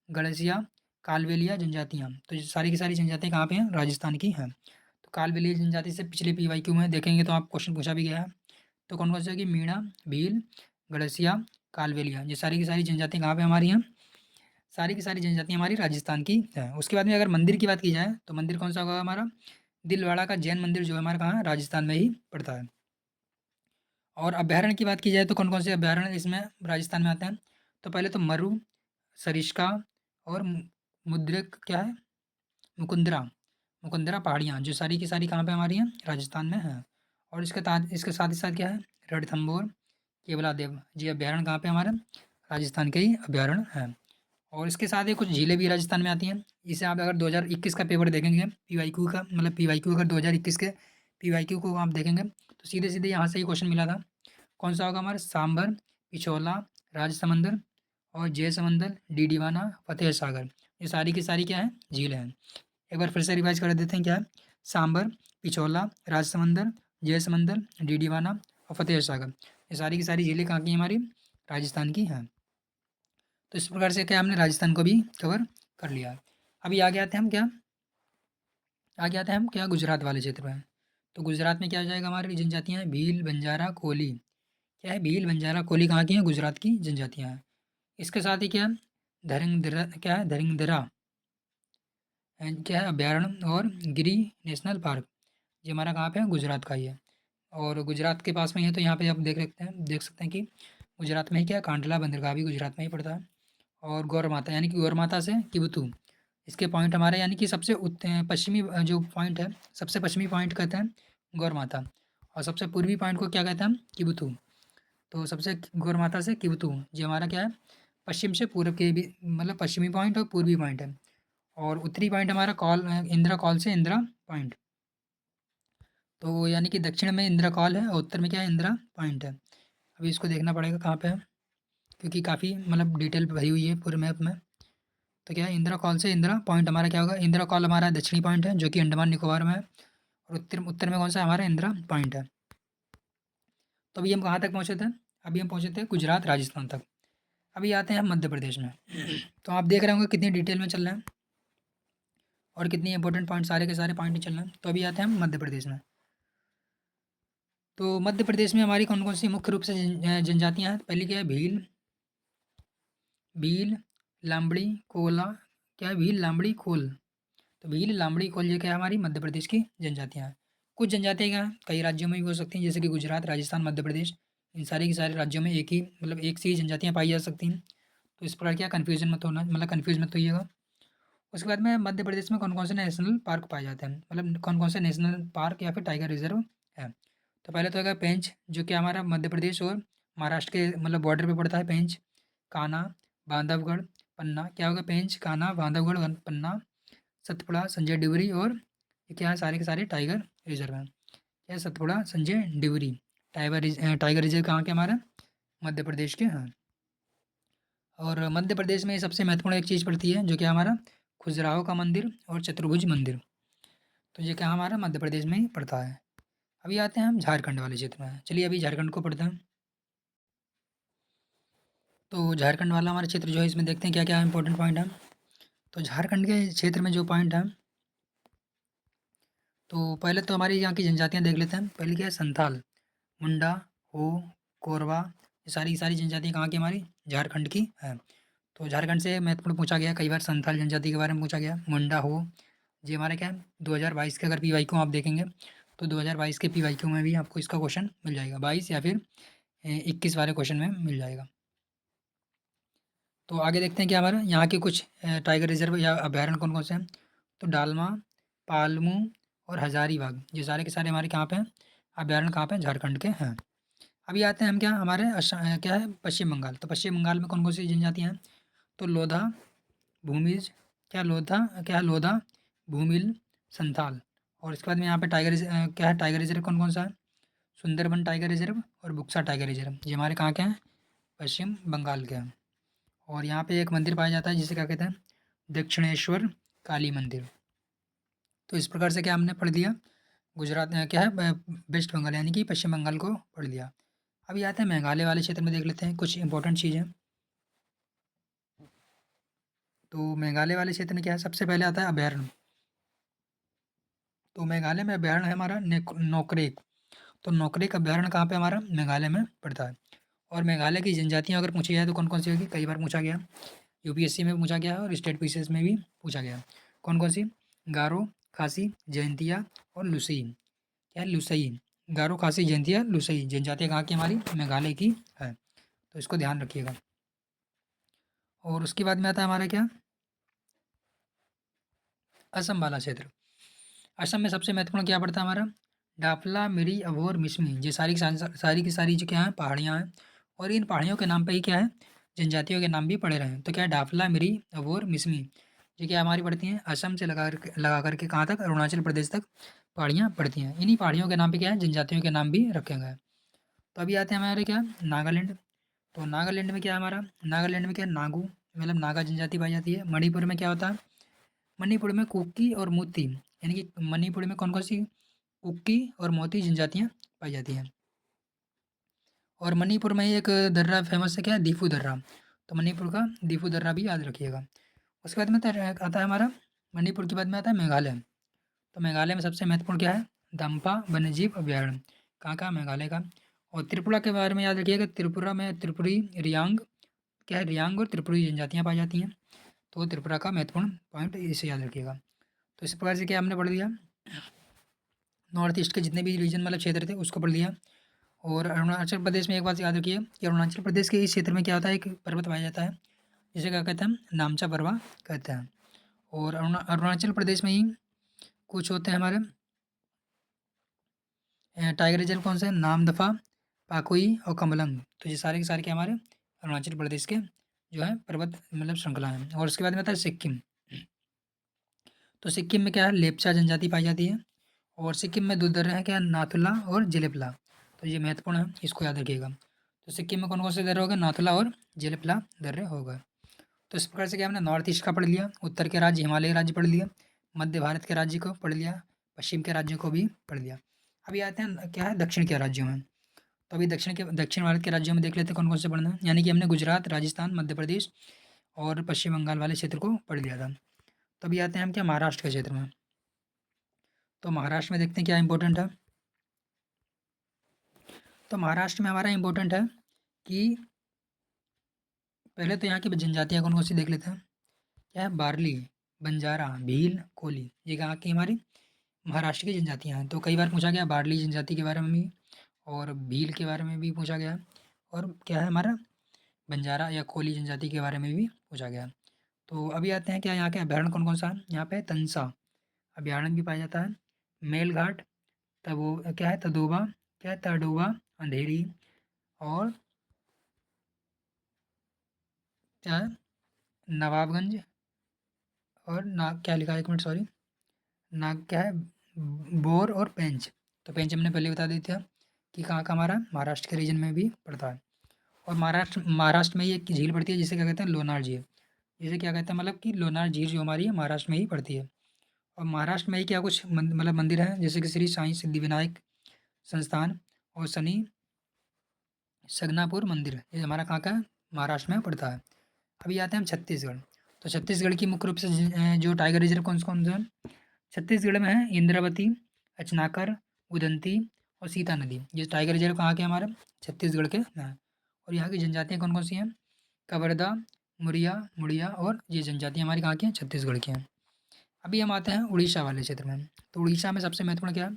गड़सिया, कालबेलिया जनजातियाँ। तो ये सारी की सारी जनजातियाँ कहाँ पे हैं, राजस्थान की हैं। तो कालबेलिया जनजाति से पिछले पीवाईक्यू में देखेंगे तो आप क्वेश्चन पूछा भी गया है। तो कौन कौन सी होगी, मीणा भील, गड़सिया, कालबेलिया, ये सारी की सारी जनजातियाँ कहाँ पे हमारी हैं, सारी की सारी जनजातियाँ हमारी राजस्थान की हैं। उसके बाद में अगर मंदिर की बात की जाए तो मंदिर कौन सा होगा हमारा, दिलवाड़ा का जैन मंदिर जो है हमारा कहाँ है, राजस्थान में ही पड़ता है। और अभ्यारण्य की बात की जाए तो कौन कौन से अभ्यारण्य इसमें राजस्थान में आते हैं, तो पहले तो मरु, सरिस्का और मुद्रिक क्या है, मुकुंदरा, मुकुंदरा पहाड़ियाँ, जो सारी की सारी कहाँ पे हमारी हैं, राजस्थान में हैं। और इसके साथ ही साथ क्या है, रणथंभौर, केवलादेव, ये अभ्यारण्य कहाँ पे हमारे, राजस्थान के ही अभ्यारण्य हैं। और इसके साथ ही कुछ झीलें भी राजस्थान में आती हैं। इसे आप अगर 2021 का पेपर देखेंगे, पीवाईक्यू का, मतलब पीवाईक्यू अगर 2021 के पीवाईक्यू को आप देखेंगे तो सीधे सीधे यहाँ से ही क्वेश्चन मिला था। कौन सा होगा हमारा, सांभर, पिछोला, राजसमंदर और जयसमंदर, डीडीवाना, फतेह सागर, ये सारी की सारी क्या है, झील हैं। एक बार फिर से रिवाइज कर देते हैं क्या है, सांभर, पिछोला, राजसमंदर, जयसमंदर, डीडीवाना और फतेह सागर, ये सारी की सारी झीलें कहाँ की हैं, हमारी राजस्थान की हैं। तो इस प्रकार से क्या हमने राजस्थान को भी कवर कर लिया। अभी आगे आते हैं हम क्या, आगे आते हैं हम क्या, गुजरात वाले क्षेत्र में। तो गुजरात में क्या हो जाएगा, हमारी जनजातियाँ हैं भील, बंजारा, कोली। क्या है, भील, बंजारा, कोली कहाँ की हैं, गुजरात की जनजातियाँ हैं। इसके साथ ही क्या है, धरिंगधरा, क्या है, धरिंगधरा क्या है, अभ्यारण्य और गिरी नेशनल पार्क, ये हमारा कहाँ पे है, गुजरात का ही है। और गुजरात के पास में ही है, तो यहाँ पे आप देख सकते हैं कि गुजरात में ही क्या है, कांडला बंदरगाह भी गुजरात में ही पड़ता है। और गौर माता, यानी कि गौर माता से किबुतु, इसके पॉइंट हमारे, यानी कि सबसे पश्चिमी जो पॉइंट है, सबसे पश्चिमी पॉइंट कहते हैं गौर माता, और सबसे पूर्वी पॉइंट को क्या कहते हैं हम, किबुतु। तो सबसे गौर माता से किबुतु, ये हमारा क्या है, पश्चिम से पूर्व के भी, मतलब पश्चिमी पॉइंट और पूर्वी पॉइंट है। और उत्तरी पॉइंट हमारा इंदिरा कॉल से इंदिरा पॉइंट। तो यानी कि दक्षिण में इंदिरा कॉल है और उत्तर में क्या है, इंदिरा पॉइंट है। अभी इसको देखना पड़ेगा कहाँ पे है, क्योंकि काफ़ी मतलब डिटेल भरी हुई है पूरे मैप में। तो क्या है, इंदिरा कॉल से इंदिरा पॉइंट हमारा क्या होगा, इंदिरा कॉल हमारा दक्षिणी पॉइंट है जो कि अंडमान निकोबार में है। और उत्तर उत्तर में कौन सा हमारा, इंदिरा पॉइंट है। तो अभी हम कहाँ तक पहुँचे थे, अभी हम पहुँचे थे गुजरात राजस्थान तक। अभी आते हैं हम मध्य प्रदेश में। तो आप देख रहे होंगे कितनी डिटेल में चल रहे हैं और कितनी इंपॉर्टेंट पॉइंट, सारे के सारे पॉइंट ही चल रहे हैं। तो अभी आते हैं हम मध्य प्रदेश में। तो मध्य प्रदेश में हमारी कौन कौन सी मुख्य रूप से जनजातियाँ हैं, पहली क्या है, भील, भील, लांबड़ी, कोला, क्या है, भील, लांबड़ी, खोल। तो भील, लांबड़ी, खोल, ये क्या है, हमारी मध्य प्रदेश की जनजातियाँ हैं। कुछ जनजातियाँ क्या हैं, कई राज्यों में भी हो सकती हैं, जैसे कि गुजरात, राजस्थान, मध्य प्रदेश, इन सारे के सारे राज्यों में एक ही, मतलब एक से ही जनजातियाँ पाई जा सकती हैं। तो इस प्रकार क्या कन्फ्यूजन मत होना, मतलब कन्फ्यूज मत होइएगा। उसके बाद में मध्य प्रदेश में कौन कौन से नेशनल पार्क पाए जाते हैं, मतलब कौन कौन से नेशनल पार्क या फिर टाइगर रिजर्व है। तो पहले तो होगा पेंच, जो कि हमारा मध्य प्रदेश और महाराष्ट्र के मतलब बॉर्डर पे पड़ता है, पेंच, कान्हा, बांधवगढ़, पन्ना, क्या होगा, पेंच, कान्हा, बांधवगढ़, पन्ना, सतपुड़ा, संजय डिवरी, और ये क्या है, सारे के सारे टाइगर रिजर्व हैं। क्या है, सतपुड़ा, संजय डिवरी, टाइगर रिजर्व कहाँ के हमारे, मध्य प्रदेश के हैं। और मध्य प्रदेश में सबसे महत्वपूर्ण एक चीज़ पड़ती है जो कि हमारा खजुराहो का मंदिर और चतुर्भुज मंदिर। तो ये क्या हमारा मध्य प्रदेश में ही पड़ता है। अभी आते हैं हम झारखंड वाले क्षेत्र में, चलिए अभी झारखंड को पढ़ते हैं। तो झारखंड वाला हमारा क्षेत्र जो है, इसमें देखते हैं क्या क्या इंपॉर्टेंट पॉइंट है। तो झारखंड के क्षेत्र में जो पॉइंट है, तो पहले तो हमारी यहाँ की जनजातियाँ देख लेते हैं। पहले क्या है, संथाल, मुंडा, हो, कोरवा, ये सारी की सारी जनजातियाँ कहाँ की, हमारी झारखंड की हैं। तो झारखंड से महत्वपूर्ण पूछा गया है, कई बार संथाल जनजाति के बारे में पूछा गया। मुंडा हो, ये हमारे क्या है 2022 के अगर पीवाईक्यू आप देखेंगे तो 2022 के पीवाईक्यू में भी आपको इसका क्वेश्चन मिल जाएगा, 22 या फिर 21 वाले क्वेश्चन में मिल जाएगा। तो आगे देखते हैं कि हमारे यहाँ के कुछ टाइगर रिजर्व या अभयारण्य कौन कौन से हैं। तो डालमा, पालमू और हजारीबाग, ये सारे के सारे हमारे कहाँ पे हैं, अभयारण्य कहाँ पे हैं, झारखंड के हैं। अभी आते हैं हम क्या, हमारे क्या है पश्चिम बंगाल। तो पश्चिम बंगाल में कौन कौन सी जनजातियाँ हैं। तो लोधा, भूमिज, क्या है लोधा, भूमिल, संथाल। और इसके बाद में यहाँ पे क्या है टाइगर रिजर्व कौन कौन सा है। सुंदरबन टाइगर रिजर्व और बुक्सा टाइगर रिजर्व, ये हमारे कहाँ के हैं, पश्चिम बंगाल के हैं। और यहाँ पे एक मंदिर पाया जाता है जिसे क्या कहते हैं, दक्षिणेश्वर काली मंदिर। तो इस प्रकार से क्या हमने पढ़ लिया, गुजरात क्या है वेस्ट बंगाल यानी कि पश्चिम बंगाल को पढ़ लिया। अभी आते हैं मेघालय वाले क्षेत्र में, देख लेते हैं कुछ इंपॉर्टेंट चीज़ें। तो मेघालय वाले क्षेत्र में क्या है, सबसे पहले आता है अभयारण्य। तो मेघालय में अभयारण्य है हमारा नोकरेक। तो नोकरेक अभयारण्य कहाँ पे हमारा, मेघालय में पड़ता है। और मेघालय की जनजातियाँ अगर पूछी जाए तो कौन कौन सी होगी, कई बार पूछा गया, यूपीएससी में पूछा गया है और स्टेट पीसीएस में भी पूछा गया। कौन कौन सी, गारो, खासी, जयंतिया और लुसई। क्या है, लुसई। गारो, खासी, जयंतिया, लुसई जनजातियाँ कहाँ की, हमारी मेघालय की है। तो इसको ध्यान रखिएगा। और उसके बाद में आता है हमारा क्या, असम वाला क्षेत्र। असम में सबसे महत्वपूर्ण क्या पड़ता है हमारा, डाफला, मिरी, अभोर, मिसमी, ये सारी की सारी जो क्या है पहाड़ियाँ हैं। और इन पहाड़ियों के नाम पे ही क्या है, जनजातियों के नाम भी पड़े रहे हैं। तो क्या है, डाफला, मिरी, अभोर, मिसमी, ये क्या हमारी पड़ती हैं असम से लगा करके कहाँ तक, अरुणाचल प्रदेश तक पहाड़ियाँ पड़ती हैं। इन्हीं पहाड़ियों के नाम पे क्या है, जनजातियों के नाम भी रखे गए हैं। तो अभी आते हैं हमारे क्या, नागालैंड। तो नागालैंड में क्या है हमारा, नागालैंड में क्या है, नागू, मतलब नागा जनजाति पाई जाती है। मणिपुर में क्या होता है, मणिपुर में कुकी और मोती, यानी कि मणिपुर में कौन कौन सी कुकी और मोती जनजातियाँ पाई जाती हैं। और मणिपुर में ही एक दर्रा फेमस है, क्या है, दीफू दर्रा। तो मणिपुर का दीफू दर्रा भी याद रखिएगा। उसके बाद में आता है हमारा, मणिपुर के बाद में आता है मेघालय। तो मेघालय में सबसे महत्वपूर्ण क्या है, दम्पा वन्यजीव अभयारण्य, कहाँ का, मेघालय का। और त्रिपुरा के बारे में याद रखिएगा, त्रिपुरा में त्रिपुरी, रियांग, क्या है, रियांग और त्रिपुरी जनजातियाँ पाई जाती हैं। तो त्रिपुरा का महत्वपूर्ण पॉइंट इसे याद रखिएगा। तो इस प्रकार से क्या हमने पढ़ लिया, नॉर्थ ईस्ट के जितने भी रीजन मतलब क्षेत्र थे उसको पढ़ लिया। और अरुणाचल प्रदेश में एक बात याद रखिए कि अरुणाचल प्रदेश के इस क्षेत्र में क्या होता है, एक पर्वत पाया जाता है जिसे क्या कहते हैं, नामचा परवा कहते हैं। और अरुणाचल प्रदेश में ही कुछ होते हैं हमारे टाइगर रिजर्व कौन से हैं, नामदफा, पाकुई और कमलंग। तो ये सारे के सारे के हमारे अरुणाचल प्रदेश के जो है पर्वत मतलब श्रृंखला है। और उसके बाद में आता है सिक्किम। तो सिक्किम में क्या है, लेप्चा जनजाति पाई जाती है। और सिक्किम में 2 दर्रे हैं, क्या, नाथुला और जेलेपला। तो ये महत्वपूर्ण है, इसको याद रखिएगा। तो सिक्किम में कौन कौन से दर्रे हो गए, नाथुला और जेलेपला दर्रे हो गए। तो इस प्रकार से क्या हमने नॉर्थ ईस्ट का पढ़ लिया, उत्तर के राज्य हिमालय राज्य पढ़ लिया, मध्य भारत के राज्य को पढ़ लिया, पश्चिम के राज्यों को भी पढ़ लिया। अभी आते हैं क्या है, दक्षिण के राज्यों में। तो अभी दक्षिण भारत के राज्यों में देख लेते हैं कौन कौन से पढ़ना है। यानी कि हमने गुजरात, राजस्थान, मध्य प्रदेश और पश्चिम बंगाल वाले क्षेत्र को पढ़ लिया था। तो अभी आते हैं हम क्या, महाराष्ट्र के क्षेत्र में। तो महाराष्ट्र में देखते हैं क्या इंपॉर्टेंट है। तो महाराष्ट्र में हमारा इंपॉर्टेंट है कि पहले तो यहाँ की जनजातियाँ कौन कौन सी देख लेते हैं। क्या है, बार्ली, बंजारा, भील, कोली, ये कहाँ की हमारी महाराष्ट्र की जनजातियाँ हैं। तो कई बार पूछा गया बार्ली जनजाति के बारे में भी और भील के बारे में भी पूछा गया है। और क्या है हमारा बंजारा या कोली जनजाति के बारे में भी पूछा गया है। तो अभी आते हैं क्या, यहाँ के अभयारण्य कौन कौन सा है। यहाँ पे तंसा अभयारण्य भी पाया जाता है, मेलघाट, तब वो क्या है, तदोबा, क्या है, तडोबा, अंधेरी और क्या है, नवाबगंज और नाग, क्या लिखा है, एक मिनट सॉरी, नाग क्या है, बोर और पेंच। तो पेंच हमने पहले बता दी था कि कहाँ का हमारा महाराष्ट्र के रीजन में भी पड़ता है। और महाराष्ट्र में ही एक झील पड़ती है जिसे क्या कहते हैं, लोनार झील। जिसे क्या कहते हैं, मतलब कि लोनार झील जो हमारी है महाराष्ट्र में ही पड़ती है। और महाराष्ट्र में ही क्या कुछ मतलब मंदिर हैं, जैसे कि श्री साईं सिद्धिविनायक संस्थान और शनि सगनापुर मंदिर, ये हमारा कहाँ का है, महाराष्ट्र में पड़ता है। अभी आते हैं हम छत्तीसगढ़। तो छत्तीसगढ़ की मुख्य रूप से जो टाइगर रिजर्व कौन कौन से हैं, छत्तीसगढ़ में है इंद्रावती, अचनाकर, उदंती और सीता नदी। ये टाइगर रिजर्व कहाँ के हमारे? छत्तीसगढ़ के हैं। और यहाँ की जनजातियाँ कौन कौन सी हैं? कवर्धा, मुरिया, मुड़िया और ये जनजातियाँ हमारी कहाँ की हैं? छत्तीसगढ़ की हैं। अभी हम आते हैं उड़ीसा वाले क्षेत्र में। तो उड़ीसा में सबसे महत्वपूर्ण क्या है?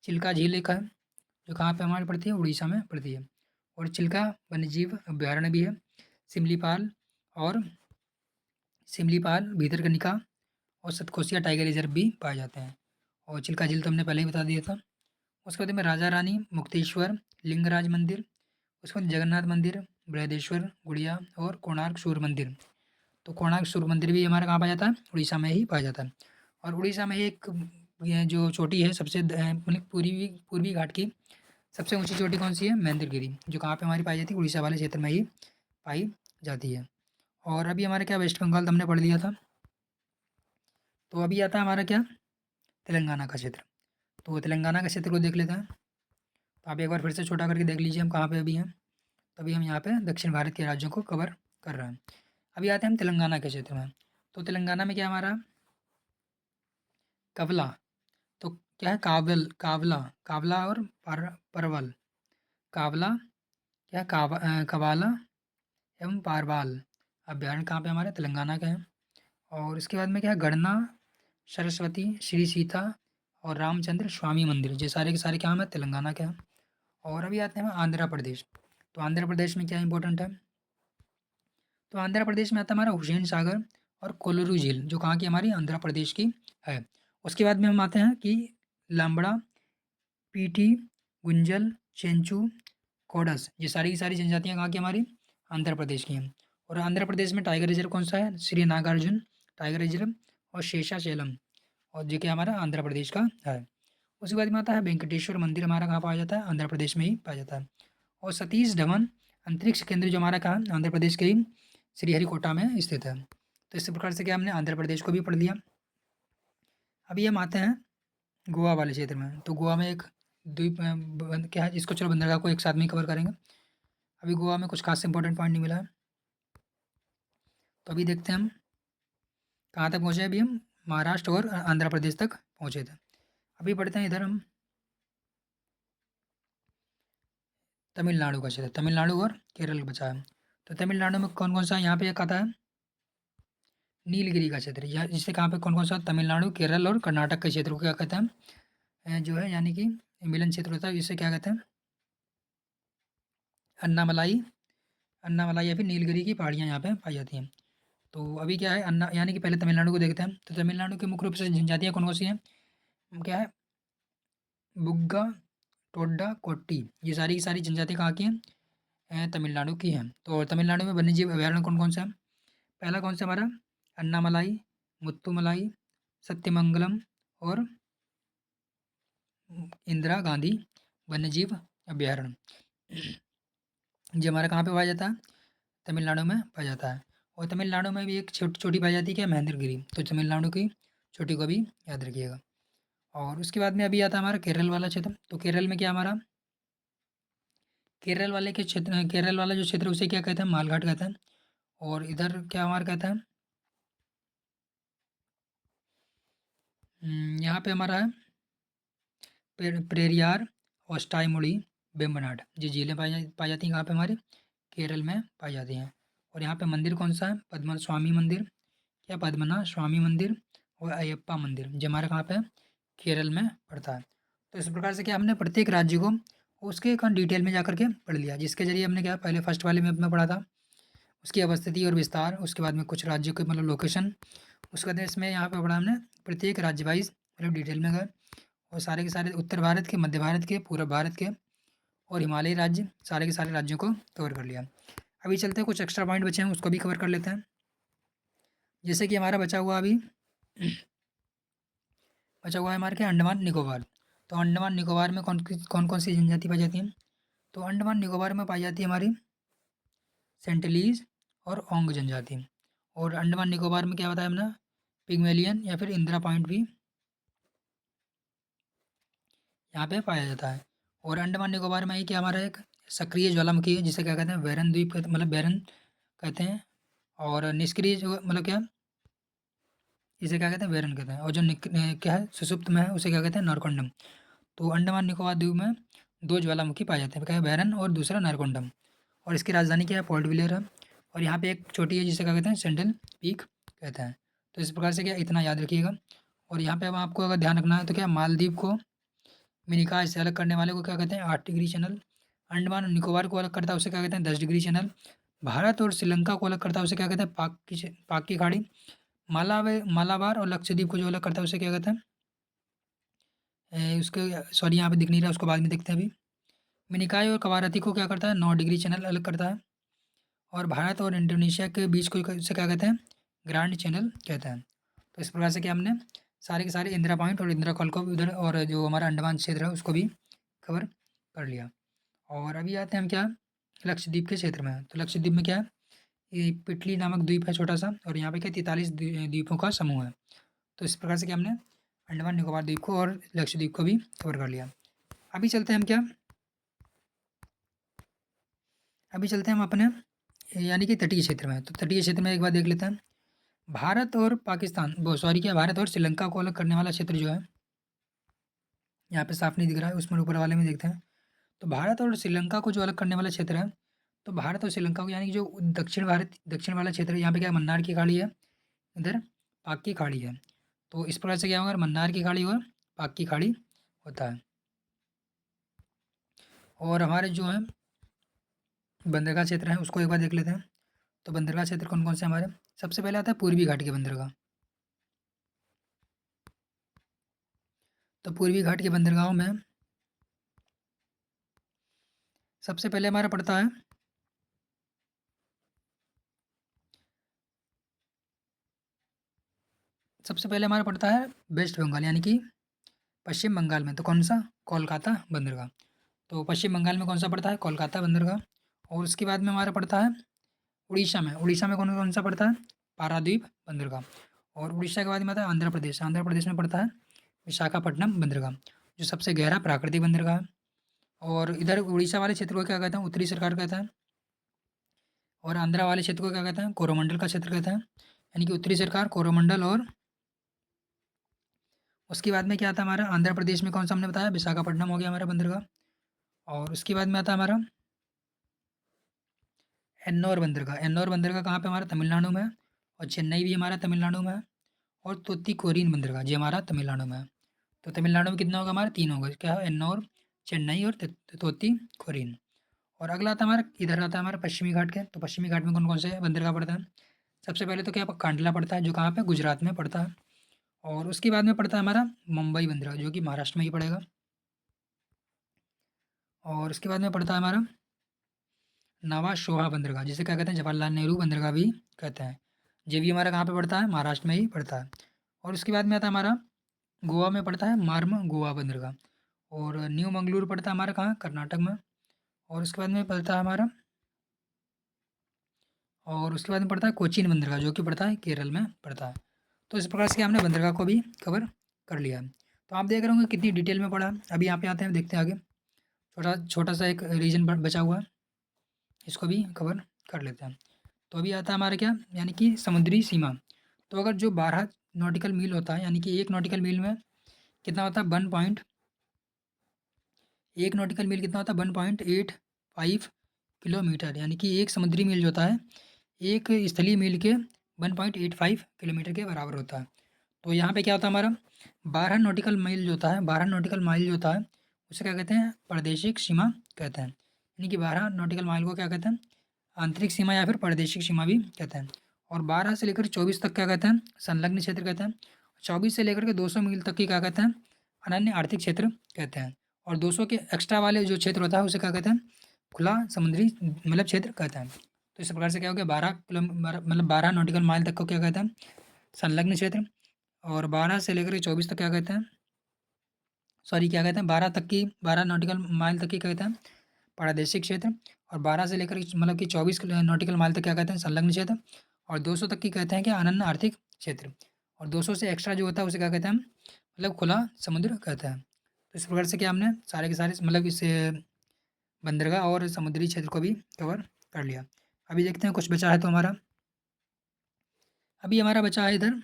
चिल्का झील एक है, जो कहाँ पे हमारी पड़ती है? उड़ीसा में पड़ती है। और चिल्का वन्यजीव अभ्यारण्य भी है। सिमलीपाल और भीतरकनिका और सतकोसिया टाइगर रिजर्व भी पाए जाते हैं। और चिल्का झील तो हमने पहले ही बता दिया था। उसके बाद में राजा रानी, मुक्तेश्वर, लिंगराज मंदिर, उसके बाद जगन्नाथ मंदिर, बृहदेश्वर, गुड़िया और कोणार्क सूर्य मंदिर। तो कोणार्क सूर्य मंदिर भी हमारा कहाँ पाया जाता है? उड़ीसा में ही पाया जाता है। और उड़ीसा में एक ये जो चोटी है सबसे मतलब पूर्वी पूर्वी घाट की सबसे ऊंची चोटी कौन सी है? महेंद्रगिरी, जो कहाँ पे हमारी पाई जाती है? उड़ीसा वाले क्षेत्र में ही पाई जाती है। और अभी हमारे क्या वेस्ट बंगाल तो हमने पढ़ लिया था। तो अभी आता है हमारा क्या? तेलंगाना का क्षेत्र। तो तेलंगाना के क्षेत्र को देख लेते हैं। तो आप एक बार फिर से छोटा करके देख लीजिए हम कहाँ पे अभी हैं। तो अभी हम यहाँ पे दक्षिण भारत के राज्यों को कवर कर रहे हैं। अभी आते हैं हम तेलंगाना के क्षेत्र में। तो तेलंगाना में क्या हमारा? कवला। तो क्या है? कावला, कावला और परवल। कावला क्या? कवाला एवं पारवाल अभ्यारण्य कहाँ पे हमारे? तेलंगाना के हैं। और इसके बाद में क्या है? गणना, सरस्वती, श्री सीता और रामचंद्र स्वामी मंदिर, ये सारे के सारे क्या हैं? तेलंगाना के हैं। और अभी आते हैं हम आंध्र प्रदेश। तो आंध्र प्रदेश में क्या इंपॉर्टेंट है? तो आंध्र प्रदेश में आता है हमारा हुसैन सागर और कोल्लूरू झील, जो कहाँ की? हमारी आंध्र प्रदेश की है। उसके बाद में हम आते हैं कि lambda, PT, Gunjal, Chenchu, codes, ये सारी की सारी जनजातियाँ कहाँ की? हमारी आंध्र प्रदेश की हैं। और आंध्र प्रदेश में टाइगर रिजर्व कौन सा है? श्री नागार्जुन टाइगर रिजर्व और शेषाचलम, और जो कि हमारा आंध्र प्रदेश का है। उसके बाद में आता है वेंकटेश्वर मंदिर, हमारा कहाँ पाया जाता है? आंध्र प्रदेश में ही पाया जाता है। और सतीश धवन अंतरिक्ष केंद्र, जो हमारा कहाँ? आंध्र प्रदेश के ही श्रीहरिकोटा में स्थित है। तो इस प्रकार से क्या हमने आंध्र प्रदेश को भी पढ़ लिया। अभी हम आते हैं गोवा वाले क्षेत्र में। तो गोवा में एक द्वीप क्या है? इसको चलो बंदरगाह को एक साथ में कवर करेंगे। अभी गोवा में कुछ खास इंपॉर्टेंट पॉइंट नहीं मिला है। तो अभी देखते हैं हम कहाँ तक पहुँचे। अभी हम महाराष्ट्र और आंध्र प्रदेश तक पहुँचे थे। अभी पढ़ते हैं इधर हम तमिलनाडु का क्षेत्र। तमिलनाडु और केरल बचा है। तो तमिलनाडु में कौन कौन सा यहाँ पे एक आता है? नीलगिरी का क्षेत्र, या जिससे कहाँ पे कौन कौन सा? तमिलनाडु, केरल और कर्नाटक के क्षेत्र को क्या कहते हैं? जो है यानी कि मिलन क्षेत्र होता है, इसे क्या कहते हैं? अन्नामलाई, अन्नामलाई या फिर नीलगिरी की पहाड़ियाँ यहाँ पे पाई जाती हैं। तो अभी क्या है? अन्ना यानी कि पहले तमिलनाडु को देखते हैं। तो तमिलनाडु के मुख्य रूप से जनजातियाँ कौन कौन सी हैं? क्या है? बुग्गा, टोड्डा, कोट्टी, ये सारी की सारी जनजातियाँ कहाँ की हैं? तमिलनाडु की हैं। तो तमिलनाडु में वन्यजीव अभयारण्य कौन कौन सा है? पहला कौन सा हमारा? अन्नामलाई, मुत्तुमलाई, सत्यमंगलम और इंदिरा गांधी वन्यजीव अभयारण्य। ये हमारा कहाँ पे पाया जाता है? तमिलनाडु में पाया जाता है। और तमिलनाडु में भी एक छोटी चोटी पाई जाती है, क्या? महेंद्रगिरी। तो तमिलनाडु की चोटी को भी याद रखिएगा। और उसके बाद में अभी आता है हमारा केरल वाला क्षेत्र। तो केरल में क्या हमारा? केरल वाले के क्षेत्र, केरल वाला जो क्षेत्र उसे क्या कहते हैं? मालघाट कहते हैं। और इधर क्या हमारा कहता है? यहाँ पे हमारा है पेरियार, ओस्टाईमुड़ी, वेम्बनाड, ये झीलें पाई जाती हैं कहाँ पे? हमारे केरल में पाई जाती हैं। और यहाँ पे मंदिर कौन सा है? पद्मनाभ स्वामी मंदिर, क्या? पद्मनाभ स्वामी मंदिर और अयप्पा मंदिर, जो हमारा कहाँ पे है? केरल में पड़ता है। तो इस प्रकार से क्या हमने प्रत्येक राज्य को उसके डिटेल में जा करके पढ़ लिया, जिसके जरिए हमने क्या पहले फर्स्ट वाले में अपना पढ़ा था उसकी अवस्थिति और विस्तार, उसके बाद में कुछ राज्यों के मतलब लोकेशन, उसके बाद इसमें यहाँ पे पढ़ा हमने प्रत्येक राज्य वाइज मतलब डिटेल में गए, और सारे के सारे उत्तर भारत के, मध्य भारत के, पूर्व भारत के और हिमालयी राज्य, सारे के सारे राज्यों को कवर कर लिया। अभी चलते हैं, कुछ एक्स्ट्रा पॉइंट बचे हैं उसको भी कवर कर लेते हैं। जैसे कि हमारा बचा हुआ अभी बचा हुआ है हमारे क्या? अंडमान निकोबार। तो अंडमान निकोबार में कौन कौन सी जनजाति पाई जाती हैं? तो अंडमान निकोबार में पाई जाती है हमारी सेंटलीज और ओंग जनजाति। और अंडमान निकोबार में क्या बताया हमने? पिग्मेलियन या फिर इंदिरा पॉइंट भी यहाँ पे पाया जाता है। और अंडमान निकोबार में ही क्या हमारा एक सक्रिय ज्वालामुखी है, जिसे क्या कहते हैं? बैरन द्वीप मतलब बैरन कहते हैं। और निष्क्रिय जो मतलब क्या? इसे क्या कहते हैं, वेरन कहते हैं। और जो क्या है, सुषुप्त में है, उसे क्या कहते हैं, नारकोंडम। तो अंडमान निकोबार द्वीप में दो ज्वालामुखी पाए जाते हैं, क्या है, वेरन और दूसरा नारकोंडम। और इसकी राजधानी क्या है, पोर्ट ब्लेयर है। और यहाँ पे एक चोटी है जिसे क्या कहते हैं, सेंट्रल पीक कहते हैं। तो इस प्रकार से क्या, इतना याद रखिएगा। और यहाँ पे अब आपको अगर ध्यान रखना है तो क्या, मालदीव को मिनिकॉय से अलग करने वाले को क्या कहते हैं, 8 डिग्री चैनल। अंडमान और निकोबार को अलग करता है उसे क्या कहते हैं, 10 डिग्री चैनल। भारत और श्रीलंका को अलग करता है उसे क्या कहते हैं, पाक की खाड़ी। मालाबार और लक्षद्वीप को जो अलग करता है उसे क्या कहते हैं, उसके, सॉरी यहाँ पे दिख नहीं रहा, उसको बाद में देखते हैं अभी। मिनिकॉय और कवारती को क्या करता है, 9 डिग्री चैनल अलग करता है। और भारत और इंडोनेशिया के बीच को इसे क्या कहते हैं, ग्रांड चैनल कहते हैं। तो इस प्रकार से क्या, हमने सारे के सारे इंदिरा पॉइंट और इंदिरा कॉल को भी उधर, और जो हमारा अंडमान क्षेत्र है उसको भी कवर कर लिया। और अभी आते हैं हम क्या, लक्षद्वीप के क्षेत्र में। तो लक्षद्वीप में क्या है, ये पिटली नामक द्वीप है छोटा सा, और यहाँ पे क्या 43 द्वीपों का समूह है। तो इस प्रकार से क्या, हमने अंडमान निकोबार द्वीप को और लक्षद्वीप को भी कवर कर लिया। अभी चलते हैं हम क्या, अभी चलते हैं हम अपने यानी कि तटीय क्षेत्र में। तो तटीय क्षेत्र में एक बार देख लेते हैं। भारत और पाकिस्तान, वो सॉरी क्या, भारत और श्रीलंका को अलग करने वाला क्षेत्र जो है, यहाँ पे साफ नहीं दिख रहा है, उसमें ऊपर वाले में देखते हैं। तो भारत और श्रीलंका को जो अलग करने वाला क्षेत्र है, तो भारत और श्रीलंका को यानी कि जो दक्षिण वाला क्षेत्र है, यहाँ पे क्या है, मन्नार की खाड़ी है, इधर पाक की खाड़ी है। तो इस प्रकार से क्या होगा, मन्नार की खाड़ी और पाक की खाड़ी होता है। और हमारे जो है बंदरगाह क्षेत्र है उसको एक बार देख लेते हैं। तो बंदरगाह क्षेत्र कौन कौन से हमारे, सबसे पहले आता है पूर्वी घाट के बंदरगाह। तो पूर्वी घाट के बंदरगाहों में सबसे पहले हमारा पड़ता है, सबसे पहले हमारा पड़ता है वेस्ट बंगाल यानी कि पश्चिम बंगाल में। तो कौन सा, कोलकाता बंदरगाह। तो पश्चिम बंगाल में कौन सा पड़ता है, कोलकाता बंदरगाह। और उसके बाद में हमारा पड़ता है उड़ीसा में कौन कौन सा पड़ता है, पारादीप बंदरगाह। और उड़ीसा के बाद में आता है आंध्र प्रदेश में पड़ता है विशाखापट्टनम बंदरगाह, जो सबसे गहरा प्राकृतिक बंदरगाह है। और इधर उड़ीसा वाले क्षेत्र को क्या कहते हैं, उत्तरी सरकार कहता है। और आंध्रा वाले क्षेत्र को क्या कहते हैं, कोरोमंडल का क्षेत्र कहते हैं, यानी कि उत्तरी सरकार, कोरोमंडल। और उसके बाद में क्या आता है हमारा, आंध्र प्रदेश में कौन सा हमने बताया, विशाखापट्टनम हो गया हमारा बंदरगाह। और उसके बाद में आता है हमारा एन्नौर बंदरगाह कहाँ पे, हमारा तमिलनाडु में है। और चेन्नई भी हमारा तमिलनाडु में है। और तूतीकोरिन बंदरगाह ये हमारा तमिलनाडु में है। तो तमिलनाडु में कितना होगा, हमारा 3 होगा, क्या है, एन्नौर, चेन्नई और तूतीकोरिन। और अगला आता है हमारा, इधर आता है हमारा पश्चिमी घाट के। तो पश्चिमी घाट में कौन कौन से बंदरगाह पड़ता है, सबसे पहले तो क्या कांडला पड़ता है, जो कहाँ पे, गुजरात में पड़ता है। और उसके बाद में पड़ता है हमारा मुंबई बंदरगाह, जो कि महाराष्ट्र में ही पड़ेगा। और उसके बाद में पड़ता है हमारा नवा शोहा बंदरगाह, जिसे क्या कहते हैं, जवाहरलाल नेहरू बंदरगाह भी कहते हैं। ये भी हमारा कहाँ पे पड़ता है, महाराष्ट्र में ही पड़ता है। और उसके बाद में आता है हमारा गोवा में पड़ता है मार्म गोवा बंदरगाह। और न्यू मंगलूर पड़ता है हमारा कहाँ, कर्नाटक में। और उसके बाद में पड़ता है हमारा, और उसके बाद में पड़ता है कोचीन बंदरगाह, जो कि पड़ता है केरल में पड़ता है। तो इस प्रकार से हमने बंदरगाह को भी कवर कर लिया है। तो आप देख रहे होंगे कितनी डिटेल में पढ़ा है। अभी यहाँ पे आते हैं, देखते हैं आगे। छोटा छोटा सा एक रीजन बचा हुआ है, इसको भी कवर कर लेते हैं। तो अभी आता है हमारा क्या, यानी कि समुद्री सीमा। तो अगर जो 12 नॉटिकल मील होता है, यानी कि एक नॉटिकल मील में कितना होता है, 1 नॉटिकल मील कितना होता है, 1.85 किलोमीटर। यानी कि एक समुद्री मील जो होता है, एक स्थलीय मील के 1.85 किलोमीटर के बराबर होता है। तो यहाँ पे क्या होता है हमारा, 12 नॉटिकल माइल जो होता है उसे क्या कहते हैं, प्रादेशिक सीमा कहते हैं। यानी कि 12 नॉटिकल माइल को क्या कहते हैं, आंतरिक सीमा या फिर प्रादेशिक सीमा भी कहते हैं। और 12 से लेकर 24 तक क्या कहते हैं, संलग्न क्षेत्र कहते हैं। 24 से लेकर के 200 मील तक की क्या कहते हैं, अनन्य आर्थिक क्षेत्र कहते हैं। और 200 के एक्स्ट्रा वाले जो क्षेत्र होता है उसे क्या कहते हैं, खुला समुद्री मतलब क्षेत्र कहते हैं। तो इस प्रकार से क्या हो गया, 12 मतलब 12 नॉटिकल माइल तक को क्या कहते हैं, संलग्न क्षेत्र। और 12 से लेकर के 24 तक क्या कहते हैं, सॉरी क्या कहते हैं, 12 नॉटिकल माइल तक की कहते हैं प्रादेशिक क्षेत्र। और 12 से लेकर मतलब कि 24 नॉटिकल माइल तक क्या कहते हैं, संलग्न क्षेत्र। और 200 तक की कहते हैं कि अनन्य आर्थिक क्षेत्र। और 200 से एक्स्ट्रा जो होता है उसे क्या कहते हैं, मतलब खुला समुद्र कहते हैं। तो इस प्रकार से क्या हमने सारे के सारे मतलब इस बंदरगाह और समुद्री क्षेत्र को भी कवर कर लिया। अभी देखते हैं कुछ बचा है तो हमारा, अभी हमारा बचा है इधर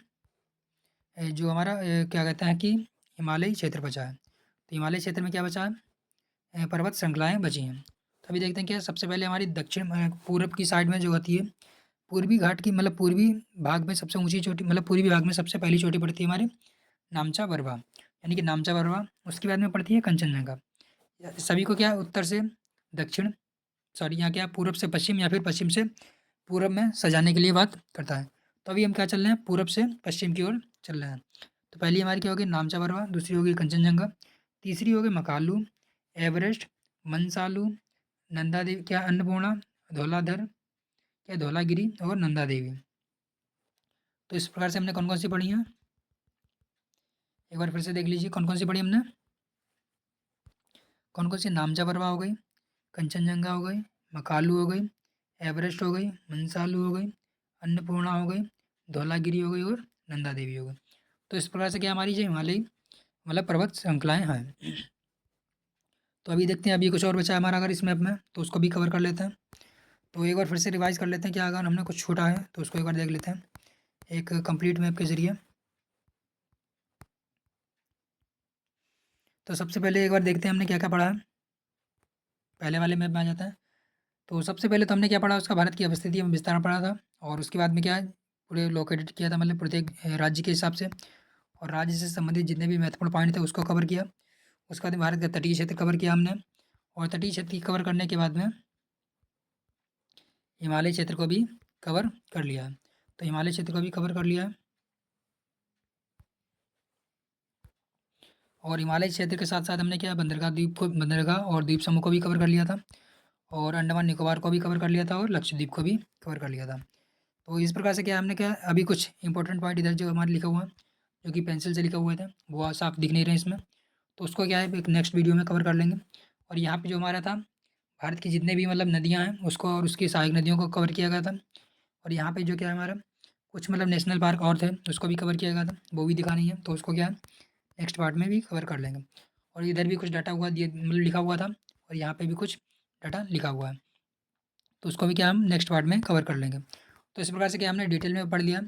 जो हमारा क्या कहते हैं कि हिमालयी क्षेत्र बचा है। तो हिमालय क्षेत्र में क्या बचा है? पर्वत श्रृंखलाएँ बची हैं। तो अभी देखते हैं क्या सबसे पहले हमारी पूरब की साइड में जो होती है, पूर्वी घाट की मतलब पूर्वी भाग में सबसे ऊँची चोटी मतलब पूर्वी भाग में सबसे पहली चोटी पड़ती है हमारी नामचा बरवा, यानी कि नामचा बरवा, उसके बाद में पड़ती है कंचनजंगा। सभी को क्या उत्तर से दक्षिण सॉरी यहाँ क्या पूरब से पश्चिम या फिर पश्चिम से पूरब में सजाने के लिए बात करता है। तो अभी हम क्या चल रहे हैं? पूरब से पश्चिम की ओर चल रहे हैं। तो पहली हमारी क्या होगी? नामचा बरवा, दूसरी होगी कंचनजंगा, तीसरी होगी मकालू, एवरेस्ट, मनसालू, नंदा देवी क्या अन्नपूर्णा, धौलाधर क्या धौलागिरी और नंदा देवी। तो इस प्रकार से हमने कौन कौन सी पढ़ी हैं? एक बार फिर से देख लीजिए कौन कौन सी पढ़ी हमने। कौन कौन सी? नामचा बरवा हो गई, कंचनजंगा हो गई, मकालू हो गई, एवरेस्ट हो गई, मनसालू हो गई, अन्नपूर्णा हो गई, धौलागिरी हो गई और नंदा देवी हो गई। तो इस प्रकार से क्या हमारी जो हिमालयी मतलब पर्वत श्रृंखलाएँ हैं। तो अभी देखते हैं अभी कुछ और बचा है हमारा अगर इस मैप में, तो उसको भी कवर कर लेते हैं। तो एक बार फिर से रिवाइज़ कर लेते हैं क्या अगर हमने कुछ छूटा है तो उसको एक बार देख लेते हैं एक कंप्लीट मैप के ज़रिए। तो सबसे पहले एक बार देखते हैं हमने क्या-क्या पढ़ा है। पहले वाले मैप में आ जाता है। तो सबसे पहले तो हमने क्या पढ़ा उसका भारत की अवस्थिति में विस्तार पढ़ा था और उसके बाद में क्या है पूरे लोकेटेड किया था मतलब प्रत्येक राज्य के हिसाब से और राज्य से संबंधित जितने भी महत्वपूर्ण पॉइंट थे उसको कवर किया। उसके बाद में भारत का तटीय क्षेत्र कवर किया हमने और तटीय क्षेत्र कवर करने के बाद में हिमालय क्षेत्र को भी कवर कर लिया है। तो हिमालय क्षेत्र को भी कवर कर लिया है और हिमालय क्षेत्र के साथ साथ हमने क्या बंदरगाह और द्वीप समूह को भी कवर कर लिया था और अंडमान निकोबार को भी कवर कर लिया था और लक्षद्वीप को भी कवर कर लिया था। तो इस प्रकार से क्या हमने क्या अभी कुछ इंपॉर्टेंट पॉइंट इधर जो हमारे लिखा हुआ है जो कि पेंसिल से लिखा हुए थे वो साफ दिख नहीं रहे इसमें, तो उसको क्या है एक नेक्स्ट वीडियो में कवर कर लेंगे। और यहाँ पे जो हमारा था भारत की जितने भी मतलब नदियाँ हैं उसको और उसकी सहायक नदियों को कवर किया गया था और यहाँ पे जो क्या है हमारा कुछ मतलब नेशनल पार्क और थे उसको भी कवर किया गया था वो भी दिखानी है, तो उसको क्या है नेक्स्ट पार्ट में भी कवर कर लेंगे। और इधर भी कुछ डाटा हुआ दिए मतलब लिखा हुआ था और यहाँ पे भी कुछ डाटा लिखा हुआ है, तो उसको भी क्या हम नेक्स्ट पार्ट में कवर कर लेंगे। तो इस प्रकार से क्या हमने डिटेल में पढ़ लिया।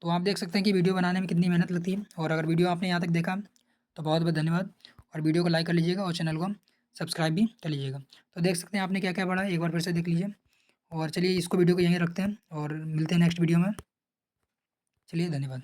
तो आप देख सकते हैं कि वीडियो बनाने में कितनी मेहनत लगती है और अगर वीडियो आपने यहाँ तक देखा तो बहुत बहुत धन्यवाद और वीडियो को लाइक कर लीजिएगा और चैनल को सब्सक्राइब भी कर लीजिएगा। तो देख सकते हैं आपने क्या क्या पढ़ा है एक बार फिर से देख लीजिए और चलिए इसको वीडियो को यहीं रखते हैं और मिलते हैं नेक्स्ट वीडियो में। चलिए धन्यवाद।